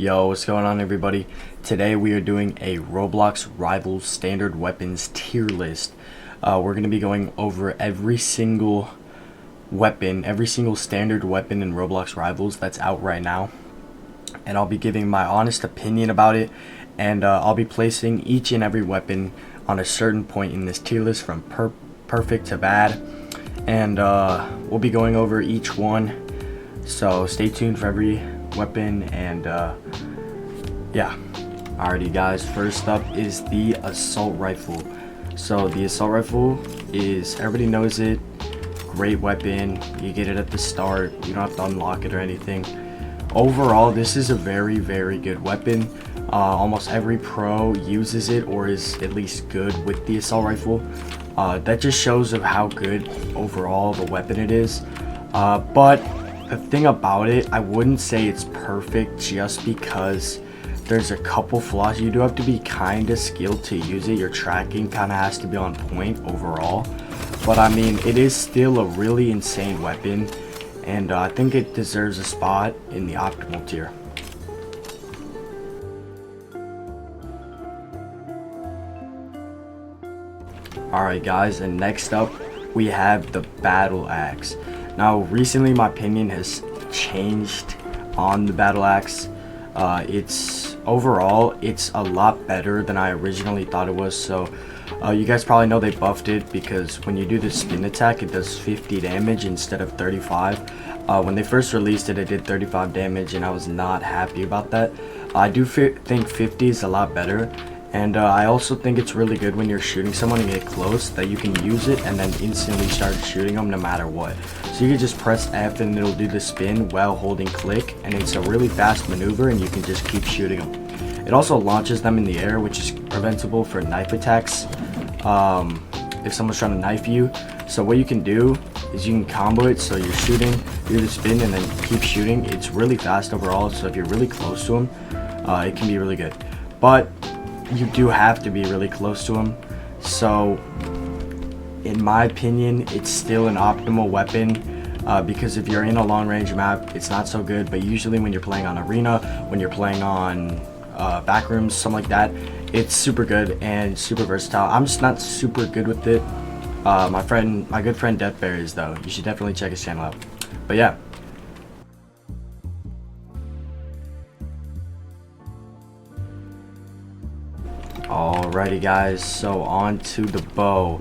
Yo, what's going on, everybody? Today we are doing a Roblox Rivals standard weapons tier list. We're going to be going over every single weapon, every single standard weapon in Roblox Rivals that's out right now. And I'll be giving my honest opinion about it. And I'll be placing each and every weapon on a certain point in this tier list from perfect to bad. And we'll be going over each one. So stay tuned for every weapon. And yeah. Alrighty guys, first up is the assault rifle. So the assault rifle is, everybody knows it, great weapon. You get it at the start, you don't have to unlock it or anything. Overall, this is a very good weapon. Almost every pro uses it or is at least good with the assault rifle. That just shows of how good overall the weapon it is. But the thing about it, I wouldn't say it's perfect just because there's a couple flaws. You do have to be kind of skilled to use it. Your tracking kind of has to be on point overall. But I mean, it is still a really insane weapon. And I think it deserves a spot in the optimal tier. Alright guys, and next up we have the battle axe. Now recently my opinion has changed on the battle axe. Overall it's a lot better than I originally thought it was. So you guys probably know they buffed it because when you do the spin attack it does 50 damage instead of 35. When they first released it, it did 35 damage and I was not happy about that. I do think 50 is a lot better. And I also think it's really good when you're shooting someone and get close that you can use it and then instantly start shooting them no matter what. So you can just press F and it'll do the spin while holding click, and it's a really fast maneuver and you can just keep shooting them. It also launches them in the air, which is preventable for knife attacks if someone's trying to knife you. So what you can do is you can combo it, so you're shooting, do the spin and then keep shooting. It's really fast overall, so if you're really close to them, it can be really good. But you do have to be really close to him. So in my opinion, it's still an optimal weapon because if you're in a long range map, it's not so good. But usually when you're playing on arena, when you're playing on backrooms, something like that, it's super good and super versatile. I'm just not super good with it. My good friend Deathbear is though. You should definitely check his channel out. But yeah. Alrighty guys, so on to the bow.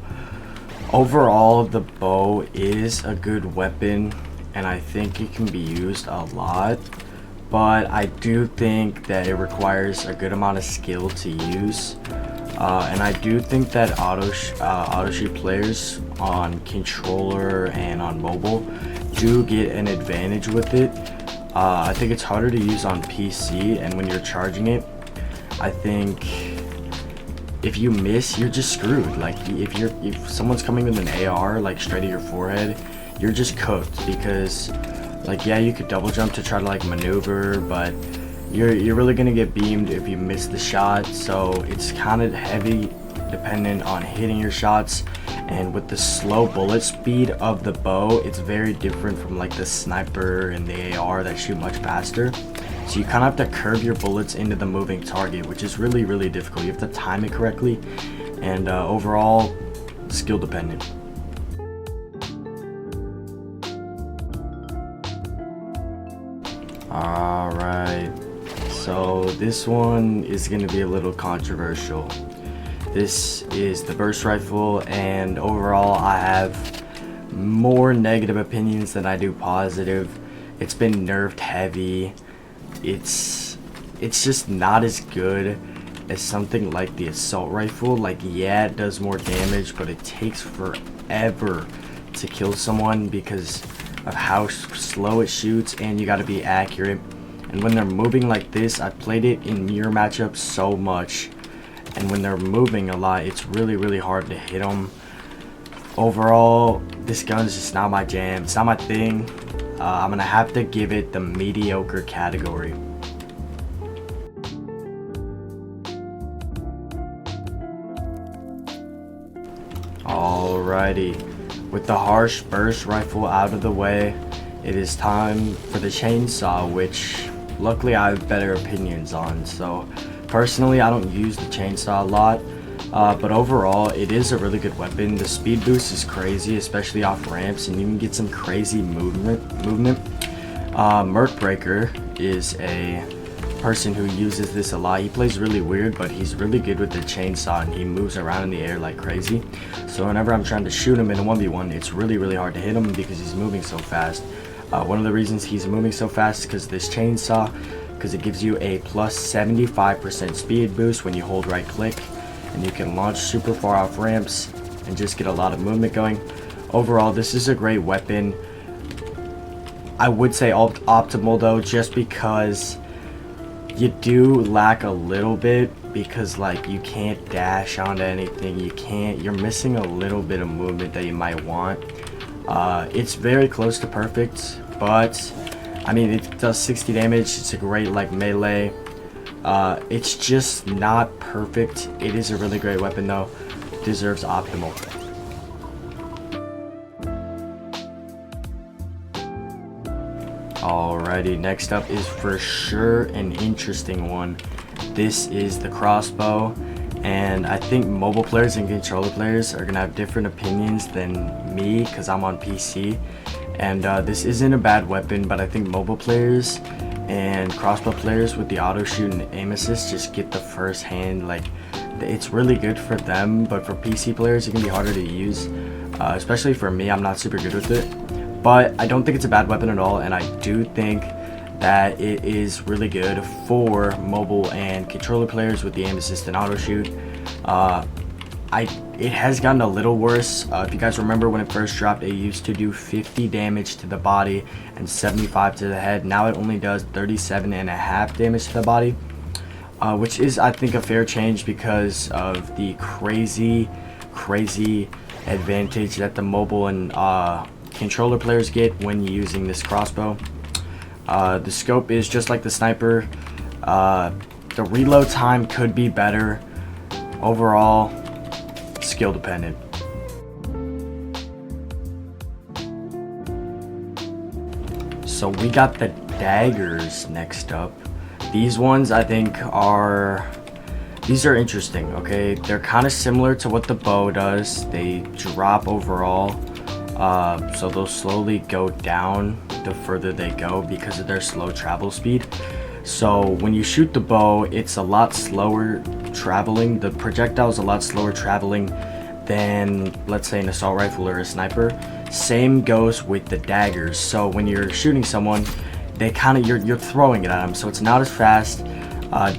Overall, the bow is a good weapon and I think it can be used a lot, but I do think that it requires a good amount of skill to use. And I do think that auto shoot players on controller and on mobile do get an advantage with it. I think it's harder to use on PC, and when you're charging it, I think if you miss, you're just screwed. Like if someone's coming with an AR like straight at your forehead, you're just cooked, because like, yeah, you could double jump to try to like maneuver, but you're really gonna get beamed if you miss the shot. So it's kind of heavy dependent on hitting your shots, and with the slow bullet speed of the bow, it's very different from like the sniper and the AR that shoot much faster. So you kind of have to curve your bullets into the moving target, which is really difficult. You have to time it correctly, and overall, skill dependent. Alright, so this one is going to be a little controversial. This is the burst rifle, and overall I have more negative opinions than I do positive. It's been nerfed heavy. It's just not as good as something like the assault rifle. Like, yeah, it does more damage, but it takes forever to kill someone because of how slow it shoots, and you got to be accurate. And when they're moving like this, I played it in mirror matchups so much, and when they're moving a lot, it's really hard to hit them. Overall, this gun is just not my jam. It's not my thing. I'm gonna have to give it the mediocre category. Alrighty, with the harsh burst rifle out of the way, it is time for the chainsaw, which luckily I have better opinions on. So personally, I don't use the chainsaw a lot, but overall it is a really good weapon. The speed boost is crazy, especially off ramps, and you can get some crazy movement. Merc Breaker is a person who uses this a lot. He plays really weird, but he's really good with the chainsaw, and he moves around in the air like crazy. So whenever I'm trying to shoot him in a 1v1, it's really hard to hit him because he's moving so fast. One of the reasons he's moving so fast is because this chainsaw, because it gives you a plus 75% speed boost when you hold right click, and you can launch super far off ramps and just get a lot of movement going. Overall, this is a great weapon. I would say optimal though, just because you do lack a little bit, because like you can't dash onto anything, you're missing a little bit of movement that you might want. It's very close to perfect, but I mean, it does 60 damage. It's a great like melee. It's just not perfect. It is a really great weapon though. Deserves optimal. Alrighty, next up is for sure an interesting one. This is the crossbow, and I think mobile players and controller players are gonna have different opinions than me because I'm on PC. And this isn't a bad weapon, but I think mobile players and crossbow players with the auto shoot and aim assist just get the first hand. Like, it's really good for them, but for PC players it can be harder to use, especially for me. I'm not super good with it. But I don't think it's a bad weapon at all, and I do think that it is really good for mobile and controller players with the aim assist and auto shoot. It has gotten a little worse. If you guys remember when it first dropped, it used to do 50 damage to the body and 75 to the head. Now it only does 37.5 damage to the body, which is, I think, a fair change because of the crazy advantage that the mobile and controller players get when using this crossbow. The scope is just like the sniper. The reload time could be better. Overall, skill dependent. So we got the daggers next up. These ones I think these are interesting. Okay, they're kind of similar to what the bow does. They drop overall. So they'll slowly go down the further they go because of their slow travel speed. So when you shoot the bow, it's a lot slower traveling. The projectile is a lot slower traveling than, let's say, an assault rifle or a sniper. Same goes with the daggers. So when you're shooting someone, they you're throwing it at them, so it's not as fast.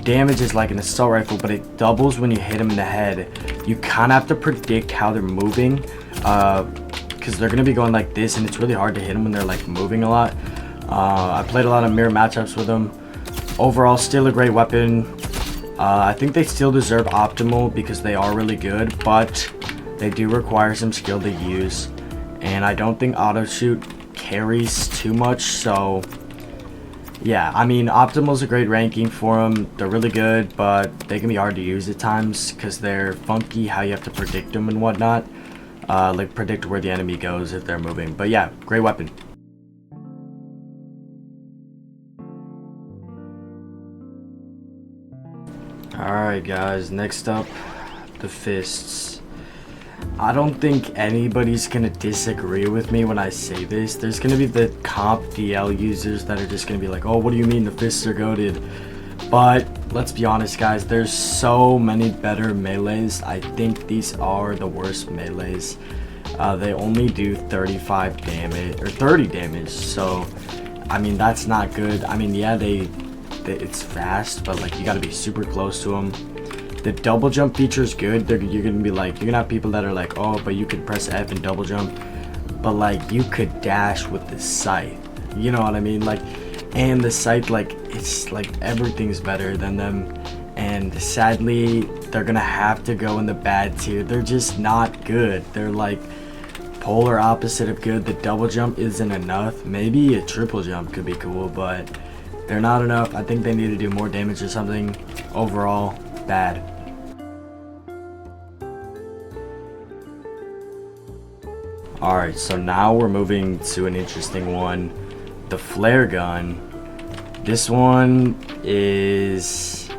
Damage is like an assault rifle, but it doubles when you hit them in the head. You kind of have to predict how they're moving, because they're gonna be going like this, and it's really hard to hit them when they're like moving a lot. I played a lot of mirror matchups with them. Overall, still a great weapon. I think they still deserve optimal because they are really good, but they do require some skill to use, and I don't think auto shoot carries too much. So yeah, I mean, optimal is a great ranking for them. They're really good, but they can be hard to use at times because they're funky how you have to predict them and whatnot. Like predict where the enemy goes if they're moving. But yeah, great weapon. Alright guys, next up, the fists. I don't think anybody's gonna disagree with me when I say this. There's gonna be the comp DL users that are just gonna be like, oh, what do you mean the fists are goated? But let's be honest guys, there's so many better melees. I think these are the worst melees. They only do 35 damage or 30 damage, so I mean that's not good. I mean, yeah, it's fast, but like you got to be super close to them. The double jump feature is good. You're gonna have people that are like, oh, but you could press F and double jump, but like you could dash with the scythe. You know what I mean? Like, and the scythe, like, it's like everything's better than them. And sadly, they're gonna have to go in the bad tier. They're just not good. They're like polar opposite of good. The double jump isn't enough. Maybe a triple jump could be cool, but they're not enough. I think they need to do more damage or something. Overall, bad. Alright, so now we're moving to an interesting one. The flare gun. This one is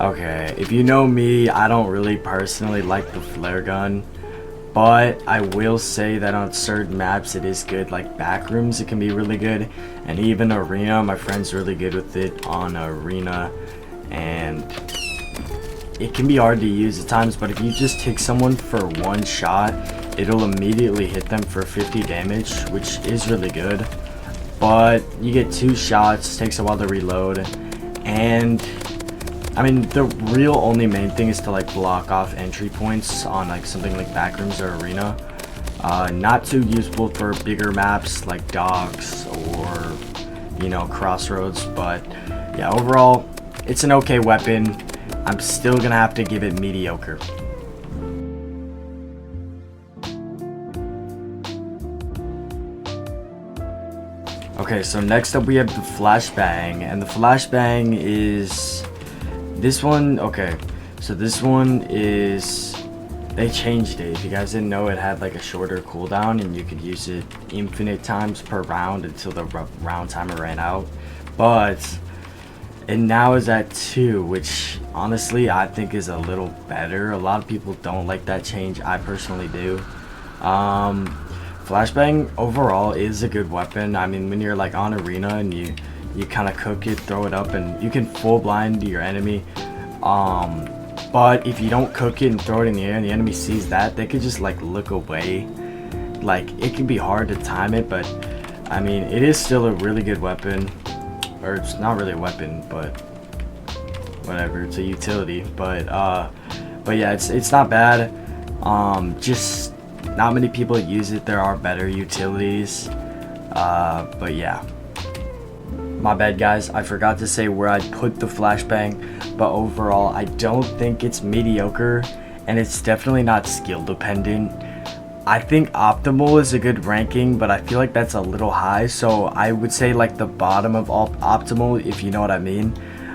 okay. If you know me, I don't really personally like the flare gun, but I will say that on certain maps it is good. Like backrooms, it can be really good, and even arena. My friend's really good with it on arena, and it can be hard to use at times. But if you just hit someone for one shot, it'll immediately hit them for 50 damage, which is really good. But you get 2 shots, takes a while to reload, and I mean the real only main thing is to like block off entry points on like something like backrooms or arena. Not too useful for bigger maps like docks or, you know, crossroads, but yeah, overall it's an okay weapon. I'm still gonna have to give it mediocre. Okay, so next up we have the flashbang, and the flashbang is this one. Okay, so this one is, they changed it. If you guys didn't know, it had like a shorter cooldown and you could use it infinite times per round until the round timer ran out, but it now is at 2, which honestly I think is a little better. A lot of people don't like that change. I personally do. Flashbang overall is a good weapon. I mean, when you're like on arena and you kind of cook it, throw it up, and you can full blind your enemy. But if you don't cook it and throw it in the air and the enemy sees that, they could just like look away. Like, it can be hard to time it, but I mean, it is still a really good weapon. Or it's not really a weapon, but whatever, it's a utility. But yeah, it's not bad. Just not many people use it. There are better utilities, but yeah, my bad guys, I forgot to say where I'd put the flashbang. But overall I don't think it's mediocre, and it's definitely not skill dependent. I think optimal is a good ranking, but I feel like that's a little high, so I would say like the bottom of all optimal, if you know what I mean.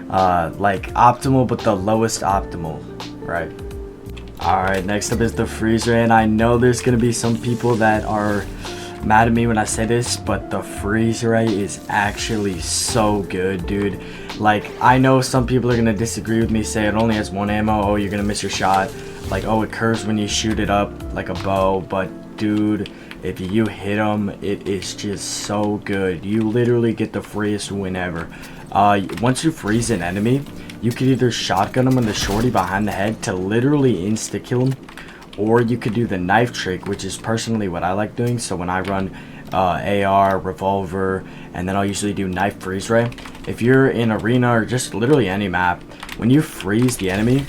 Like optimal but the lowest optimal, right? Alright, next up is the freezer, and I know there's gonna be some people that are mad at me when I say this, but the freeze ray is actually so good, dude. Like, I know some people are gonna disagree with me, say it only has 1 ammo, oh, you're gonna miss your shot, like, oh, it curves when you shoot it up like a bow. But dude, if you hit them, it is just so good. You literally get the freest win ever. Once you freeze an enemy, you could either shotgun them with the shorty behind the head to literally insta-kill them, or you could do the knife trick, which is personally what I like doing. So when I run AR, revolver, and then I'll usually do knife freeze ray. If you're in arena or just literally any map, when you freeze the enemy,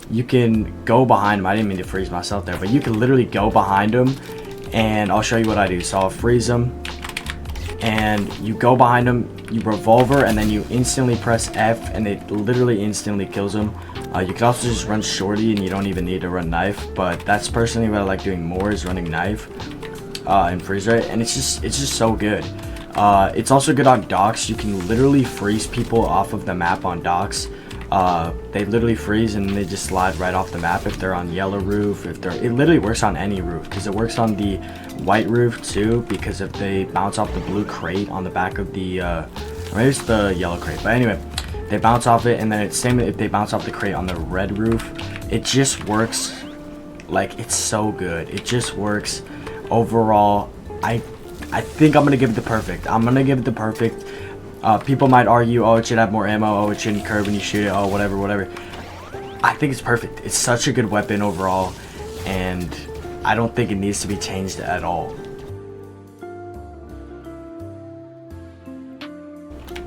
you can go behind them. I didn't mean to freeze myself there, but you can literally go behind them, and I'll show you what I do. So I'll freeze them, and you go behind them, you revolver, and then you instantly press F, and it literally instantly kills them. You can also just run shorty, and you don't even need to run knife, but that's personally what I like doing more, is running knife and freeze ray, and it's just so good. It's also good on docks. You can literally freeze people off of the map on docks. They literally freeze and they just slide right off the map if they're on yellow roof. It literally works on any roof, because it works on the white roof too, because if they bounce off the blue crate on the back of the maybe it's the yellow crate, but anyway, they bounce off it, and then it's same if they bounce off the crate on the red roof. It just works. Like, it's so good. It just works. Overall, I think I'm gonna give it the perfect. I'm gonna give it the perfect. People might argue, oh, it should have more ammo, oh, it shouldn't curve when you shoot it, oh, whatever. I think it's perfect. It's such a good weapon overall, and I don't think it needs to be changed at all.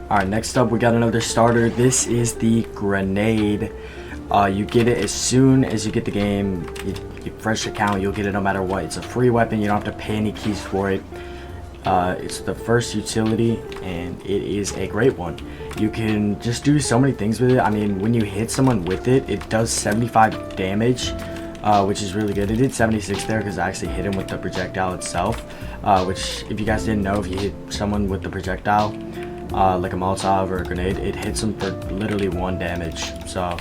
Alright, next up we got another starter. This is the grenade. You get it as soon as you get the game. You fresh account, you'll get it no matter what. It's a free weapon, you don't have to pay any keys for it. It's the first utility, and it is a great one. You can just do so many things with it. I mean, when you hit someone with it, it does 75 damage, which is really good. It did 76 there because I actually hit him with the projectile itself, which, if you guys didn't know, if you hit someone with the projectile, like a Molotov or a grenade, it hits them for literally 1 damage. So,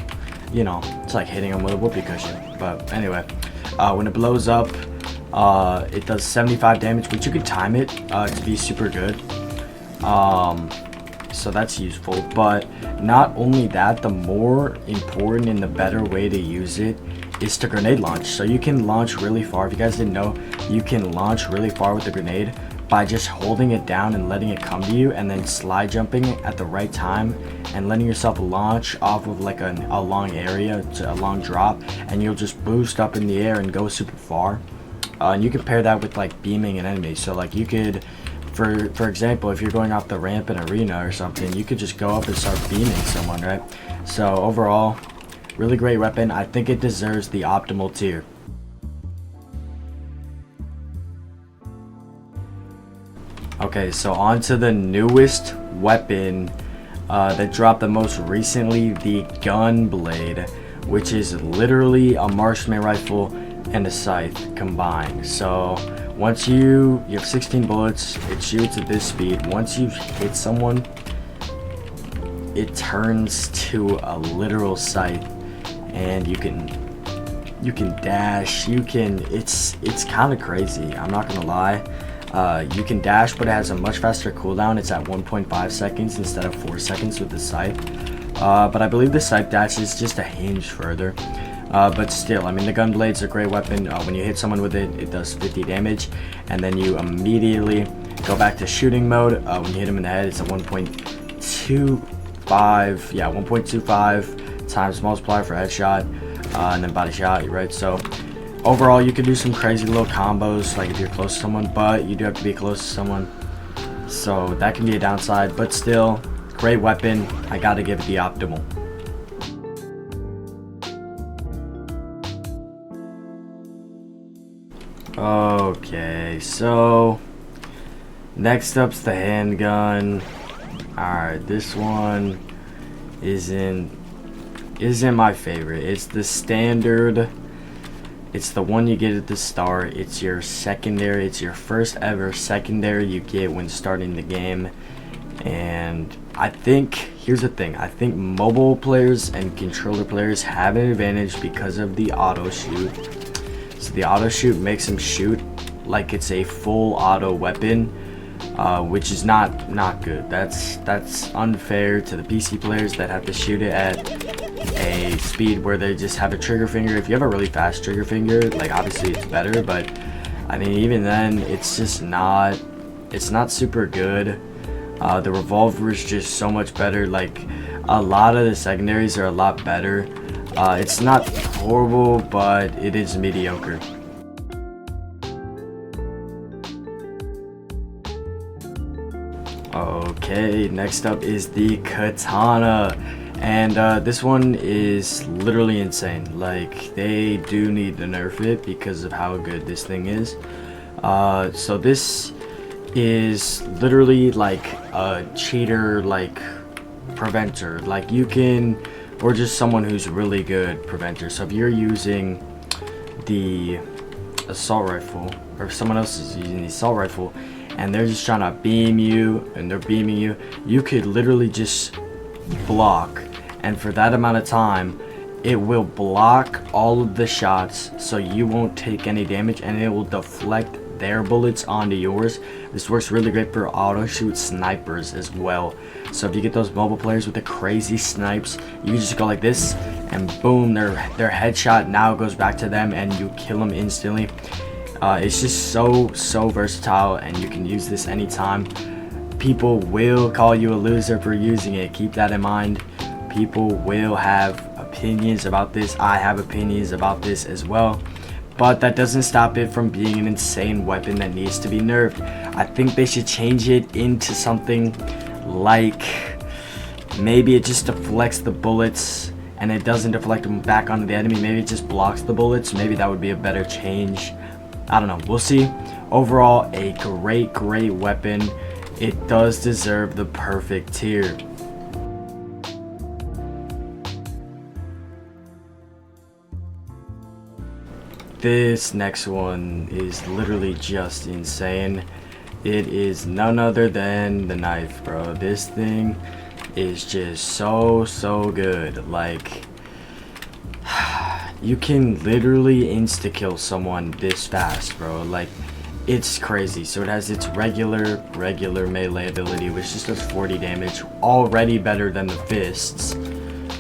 you know, it's like hitting them with a whoopee cushion. But anyway, when it blows up, it does 75 damage, but you can time it to be super good. so that's useful. But not only that, the more important and the better way to use it is to grenade launch. So you can launch really far. If you guys didn't know, you can launch really far with the grenade by just holding it down and letting it come to you, and then slide jumping at the right time and letting yourself launch off of like a long area to a long drop, and you'll just boost up in the air and go super far. And you can pair that with like beaming an enemy. So like you could, for example, if you're going off the ramp in arena or something, you could just go up and start beaming someone, right? So overall, really great weapon. I think it deserves the optimal tier. Okay, so on to the newest weapon that dropped the most recently, the gun blade, which is literally a marksman rifle and a scythe combined. So once you have 16 bullets, it shoots at this speed. Once you hit someone, it turns to a literal scythe, and you can dash. It's kind of crazy, I'm not gonna lie. You can dash, but it has a much faster cooldown. It's at 1.5 seconds instead of 4 seconds with the scythe. But I believe the scythe dash is just a hinge further. But still, I mean, the gun blade's a great weapon. When you hit someone with it, it does 50 damage, and then you immediately go back to shooting mode. When you hit him in the head, it's a 1.25, yeah, 1.25 times multiplier for headshot, and then body shot, right? So overall, you could do some crazy little combos, like if you're close to someone, but you do have to be close to someone. So that can be a downside, but still, great weapon. I gotta give it the optimal. Okay, so next up's the handgun. Alright, this one isn't my favorite. It's the standard. It's the one you get at the start. It's your secondary. It's your first ever secondary you get when starting the game. And I think, here's the thing, I think mobile players and controller players have an advantage because of the auto shoot. So the auto shoot makes them shoot like it's a full auto weapon, which is not good. That's unfair to the PC players that have to shoot it at a speed where they just have a trigger finger. If you have a really fast trigger finger, like obviously it's better, but I mean even then it's just not, it's not super good. The revolver is just so much better. Like a lot of the secondaries are a lot better. It's not horrible, but it is mediocre. Okay, next up is the katana. And this one is literally insane. Like, they do need to nerf it because of how good this thing is. So this is literally like a cheater, like preventer. Like you can, or just someone who's really good preventer. So if you're using the assault rifle, or if someone else is using the assault rifle, and they're just trying to beam you, and they're beaming you, you could literally just block, and for that amount of time it will block all of the shots so you won't take any damage, and it will deflect their bullets onto yours. This works really great for auto shoot snipers as well. So if you get those mobile players with the crazy snipes, you can just go like this and boom, their headshot now goes back to them and you kill them instantly. It's just so versatile, and you can use this anytime. People will call you a loser for using it. Keep that in mind. People will have opinions about this. I have opinions about this as well, but that doesn't stop it from being an insane weapon that needs to be nerfed. I think they should change it into something like, maybe it just deflects the bullets and it doesn't deflect them back onto the enemy. Maybe it just blocks the bullets. Maybe that would be a better change. I don't know, we'll see. Overall, a great weapon. It does deserve the perfect tier. This next one is literally just insane. It is none other than the knife, bro. This thing is just so good. Like, you can literally insta-kill someone this fast, bro. Like, it's crazy. So it has its regular melee ability, which just does 40 damage, already better than the fists.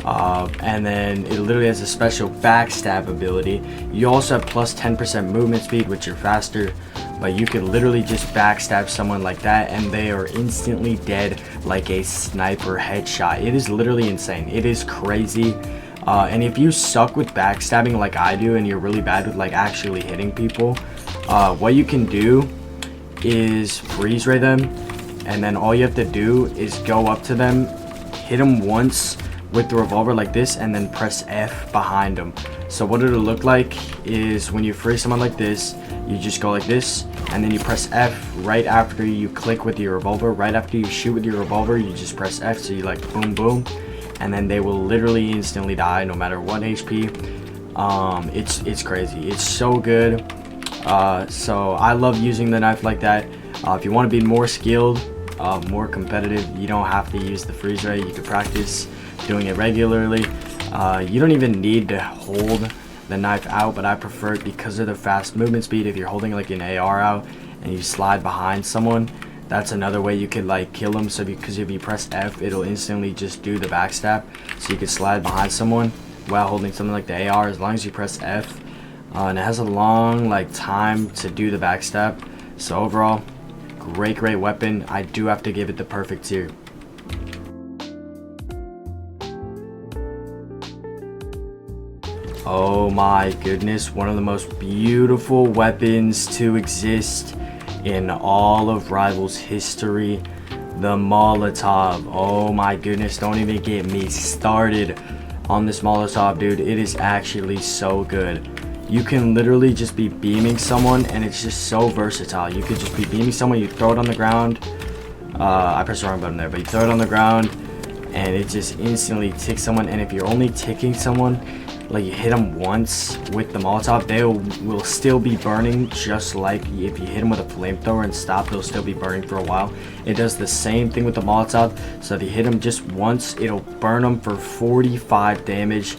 And then it literally has a special backstab ability. You also have plus 10% movement speed, which you're faster, but you can literally just backstab someone like that and they are instantly dead like a sniper headshot. It is literally insane. It is crazy. And if you suck with backstabbing like I do and you're really bad with like actually hitting people, what you can do is freeze ray them, and then all you have to do is go up to them, hit them once with the revolver like this, and then press F behind them. So what it'll look like is when you freeze someone like this, you just go like this, and then you press F right after you click with your revolver. Right after you shoot with your revolver, you just press F, so you like boom boom, and then they will literally instantly die no matter what HP. It's crazy. It's so good. So I love using the knife like that. If you want to be more skilled, more competitive, you don't have to use the freeze ray. You can practice doing it regularly. You don't even need to hold the knife out, but I prefer it because of the fast movement speed. If you're holding like an AR out and you slide behind someone, that's another way you could like kill them. So because if you press F, it'll instantly just do the backstab, so you could slide behind someone while holding something like the AR as long as you press F. And it has a long like time to do the backstab. So overall, great weapon. I do have to give it the perfect tier. Oh my goodness, one of the most beautiful weapons to exist in all of Rivals history, the Molotov. Oh my goodness, don't even get me started on this Molotov, dude. It is actually so good. You can literally just be beaming someone and it's just so versatile. You could just be beaming someone, you throw it on the ground. I pressed the wrong button there, but you throw it on the ground and it just instantly ticks someone. And if you're only ticking someone, like you hit them once with the Molotov, they will still be burning, just like if you hit them with a flamethrower and stop, they'll still be burning for a while. It does the same thing with the Molotov. So if you hit them just once, it'll burn them for 45 damage,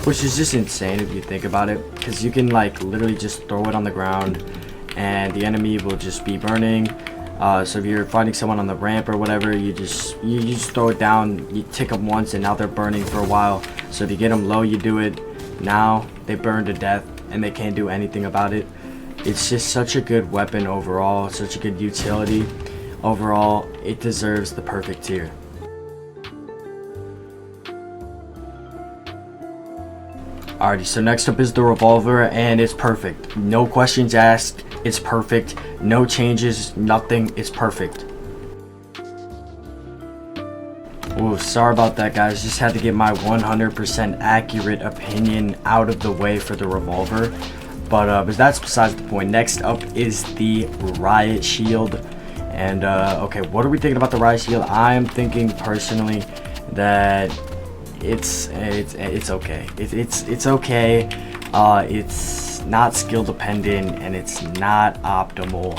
which is just insane if you think about it, because you can like literally just throw it on the ground and the enemy will just be burning. So if you're fighting someone on the ramp or whatever, you just throw it down, you tick them once, and now they're burning for a while. So if you get them low, you do it. Now they burn to death and they can't do anything about it. It's just such a good weapon overall, such a good utility. Overall, it deserves the perfect tier. Alrighty, so next up is the revolver, and it's perfect. No questions asked, it's perfect. No changes, nothing, it's perfect. Ooh, sorry about that, guys. Just had to get my 100% accurate opinion out of the way for the revolver. But that's besides the point. Next up is the riot shield. And okay, what are we thinking about the riot shield? I am thinking personally that it's okay. It's okay. It's not skill dependent and it's not optimal.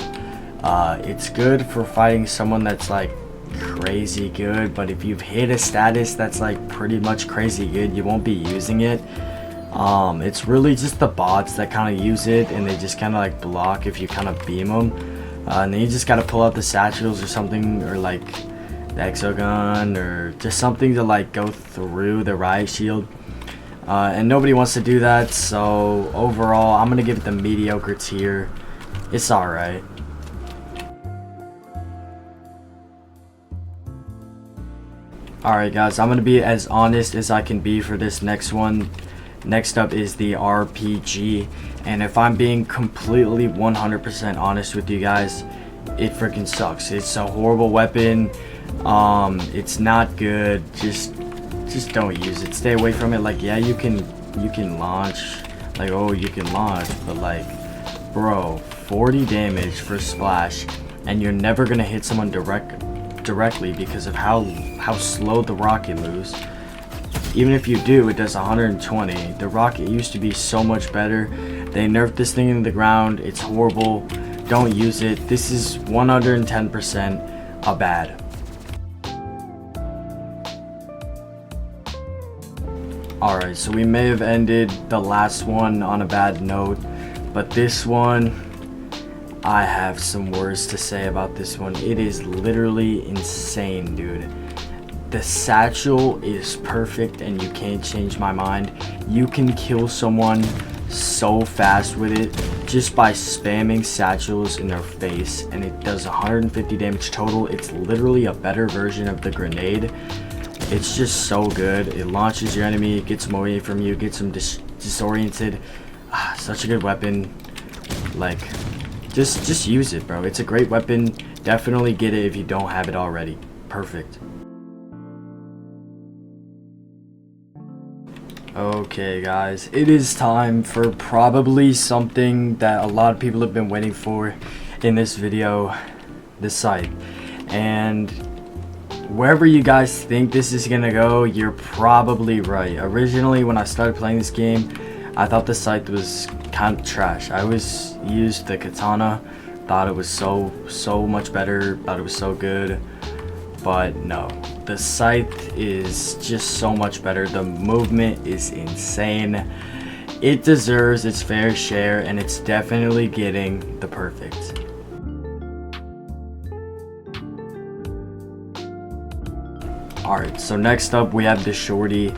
It's good for fighting someone that's like crazy good, but if you've hit a status that's like pretty much crazy good, you won't be using it. It's really just the bots that kind of use it, and they just kind of like block if you kind of beam them, and then you just got to pull out the satchels or something, or like the exogun, or just something to like go through the riot shield, and nobody wants to do that. So overall, I'm gonna give it the mediocre tier. It's alright. Alright guys, I'm going to be as honest as I can be for this next one. Next up is the RPG, and if I'm being completely 100% honest with you guys, it freaking sucks. It's a horrible weapon. It's not good. Just don't use it. Stay away from it. Like, yeah, you can launch. Like, oh, you can launch, but like, bro, 40 damage for splash, and you're never going to hit someone directly because of how slow the rocket moves. Even if you do, it does 120. The rocket used to be so much better. They nerfed this thing into the ground. It's horrible. Don't use it. This is 110% a bad. Alright, so we may have ended the last one on a bad note, but this one, I have some words to say about this one. It is literally insane, dude. The satchel is perfect and you can't change my mind. You can kill someone so fast with it just by spamming satchels in their face, and it does 150 damage total. It's literally a better version of the grenade. It's just so good. It launches your enemy, gets them away from you, gets them disoriented. Such a good weapon. Like, just use it, bro. It's a great weapon. Definitely get it if you don't have it already. Perfect. Okay guys, it is time for probably something that a lot of people have been waiting for in this video, this site. And wherever you guys think this is gonna go, you're probably right. Originally, when I started playing this game, I thought the site was kind of trash. I always used the katana, thought it was so much better, thought it was so good, but no. The scythe is just so much better. The movement is insane. It deserves its fair share, and it's definitely getting the perfect. Alright, so next up we have the shorty,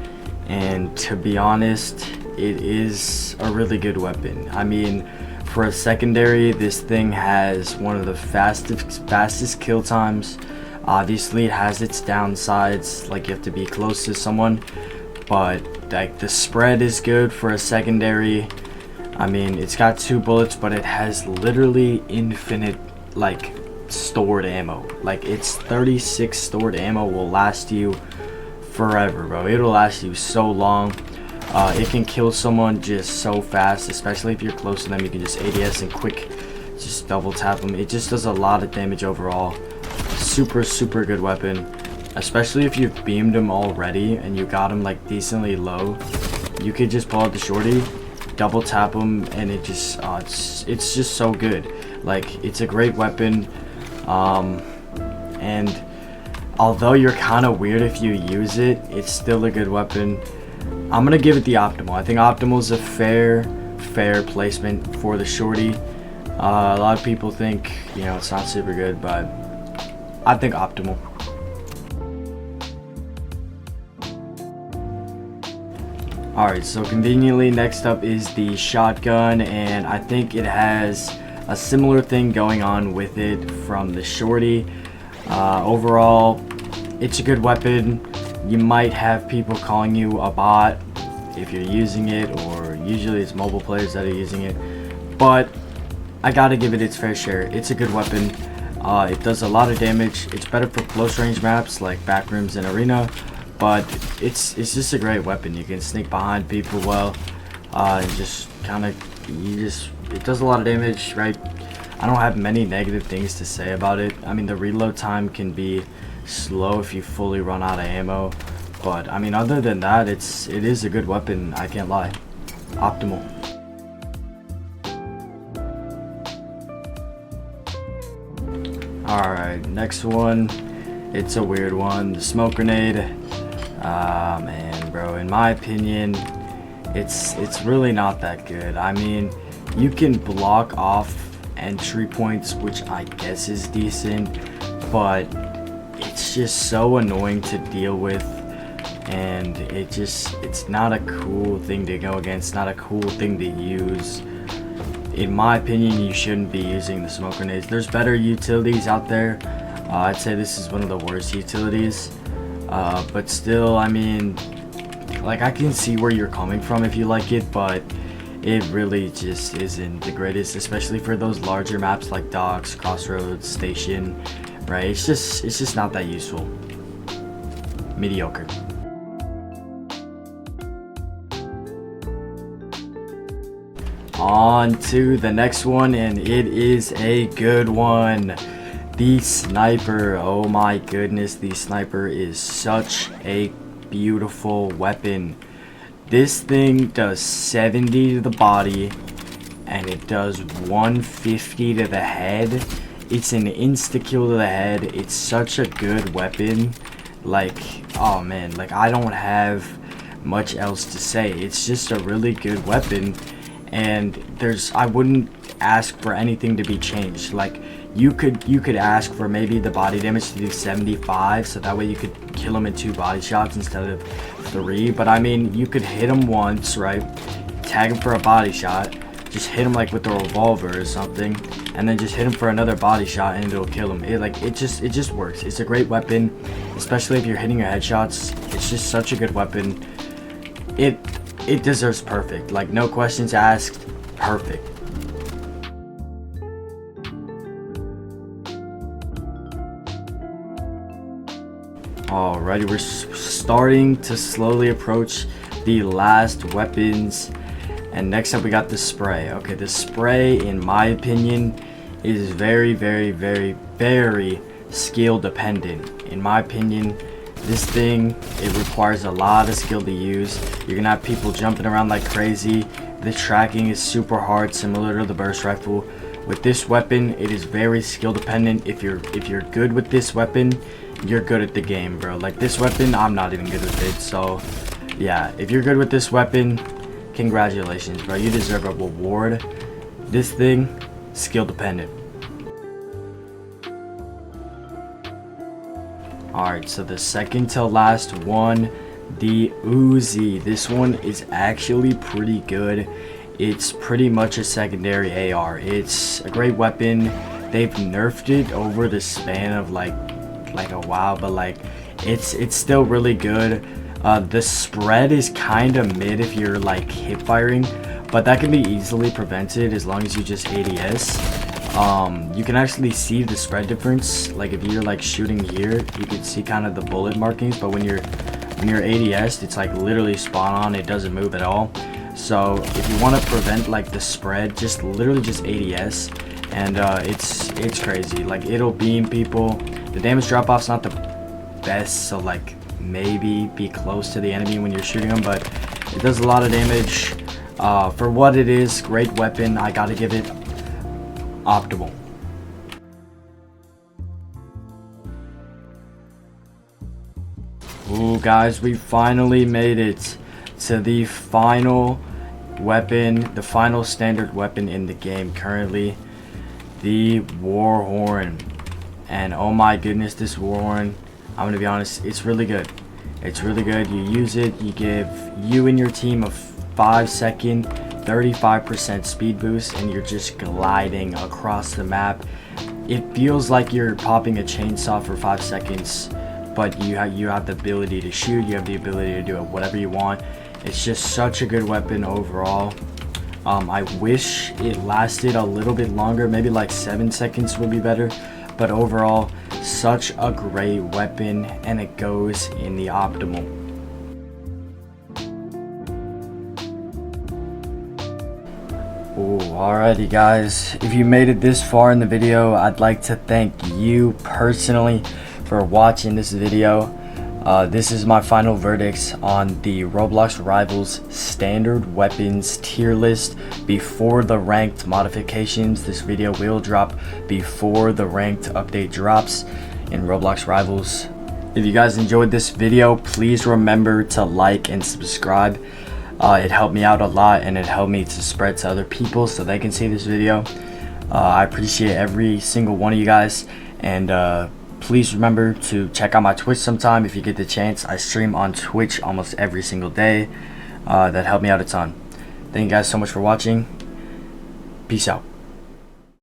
and to be honest, it is a really good weapon. I mean, for a secondary, this thing has one of the fastest kill times. Obviously, it has its downsides, like you have to be close to someone, but like the spread is good for a secondary. I mean, it's got 2 bullets, but it has literally infinite like stored ammo. Like, its 36 stored ammo will last you forever, bro. It'll last you so long. It can kill someone just so fast, especially if you're close to them. You can just ADS and quick just double tap them. It just does a lot of damage overall. Super good weapon, especially if you've beamed him already and you got him like decently low. You could just pull out the shorty, double tap him, and it just it's just so good. Like, it's a great weapon, and although you're kind of weird if you use it, it's still a good weapon. I'm gonna give it the optimal. I think optimal is a fair placement for the shorty. A lot of people think, you know, it's not super good, but I think optimal. Alright, so conveniently next up is the shotgun, and I think it has a similar thing going on with it from the shorty. Overall, it's a good weapon. You might have people calling you a bot if you're using it, or usually it's mobile players that are using it, but I gotta give it its fair share. It's a good weapon. It does a lot of damage. It's better for close range maps like backrooms and arena, but it's just a great weapon. You can sneak behind people well, and just kind of it does a lot of damage, right? I don't have many negative things to say about it. I mean, the reload time can be slow if you fully run out of ammo, but I mean, other than that, it is a good weapon. I can't lie. Optimal. Alright, next one. It's a weird one. The smoke grenade. Man, bro, in my opinion, it's really not that good. I mean, you can block off entry points, which I guess is decent, but it's just so annoying to deal with, and it's not a cool thing to go against, not a cool thing to use. In my opinion, you shouldn't be using the smoke grenades. There's better utilities out there. I'd say this is one of the worst utilities, but still, I mean, like, I can see where you're coming from if you like it, but it really just isn't the greatest, especially for those larger maps like docks, crossroads, station, right? It's just not that useful. Mediocre. On to the next one, and it is a good one. The sniper. Oh my goodness, the sniper is such a beautiful weapon. This thing does 70 to the body, and it does 150 to the head. It's an insta-kill to the head. It's such a good weapon. Like, oh man, like, I don't have much else to say. It's just a really good weapon. and I wouldn't ask for anything to be changed. Like you could ask for maybe the body damage to do 75, so that way you could kill him in 2 body shots instead of 3. But I mean, you could hit him once, right? Tag him for a body shot, just hit him like with a revolver or something, and then just hit him for another body shot and it'll kill him. It just works. It's a great weapon, especially if you're hitting your headshots. It's just such a good weapon. It deserves perfect. Like, no questions asked, perfect. Alrighty, we're starting to slowly approach the last weapons. And next up we got the spray. Okay, the spray, in my opinion, is very, very, very, very skill dependent. In my opinion, this thing, it requires a lot of skill to use. You're gonna have people jumping around like crazy. The tracking is super hard, similar to the burst rifle. With this weapon, it is very skill dependent. If you're good with this weapon, you're good at the game, bro. Like, this weapon, I'm not even good with it. So yeah, if you're good with this weapon, congratulations, bro. You deserve a reward. This thing, skill dependent. Alright, so the second to last one, the Uzi. This one is actually pretty good. It's pretty much a secondary AR. It's a great weapon. They've nerfed it over the span of like a while, but like it's still really good. The spread is kind of mid if you're like hip firing, but that can be easily prevented as long as you just ADS. You can actually see the spread difference. Like if you're like shooting here, you can see kind of the bullet markings, but when you're ADS, it's like literally spot on. It doesn't move at all. So if you want to prevent like the spread, just literally just ADS, and it's crazy. Like, it'll beam people. The damage drop off's not the best, so like maybe be close to the enemy when you're shooting them, but it does a lot of damage. For what it is, great weapon. I gotta give it optimal. Ooh, guys, we finally made it to the final weapon, the final standard weapon in the game currently, the war horn. And oh my goodness, this war horn, I'm gonna be honest, it's really good. It's really good. You use it, you give you and your team a 5-second 35% speed boost, and you're just gliding across the map. It feels like you're popping a chainsaw for 5 seconds, but you have the ability to shoot, you have the ability to do it whatever you want. It's just such a good weapon overall. I wish it lasted a little bit longer, maybe like 7 seconds would be better, but overall, such a great weapon, and it goes in the optimal. Ooh, alrighty guys, if you made it this far in the video, I'd like to thank you personally for watching this video. This is my final verdicts on the Roblox Rivals standard weapons tier list before the ranked modifications. This video will drop before the ranked update drops in Roblox Rivals. If you guys enjoyed this video, please remember to like and subscribe. It helped me out a lot, and it helped me to spread to other people so they can see this video. I appreciate every single one of you guys, and please remember to check out my Twitch sometime if you get the chance. I stream on Twitch almost every single day. That helped me out a ton. Thank you guys so much for watching. Peace out.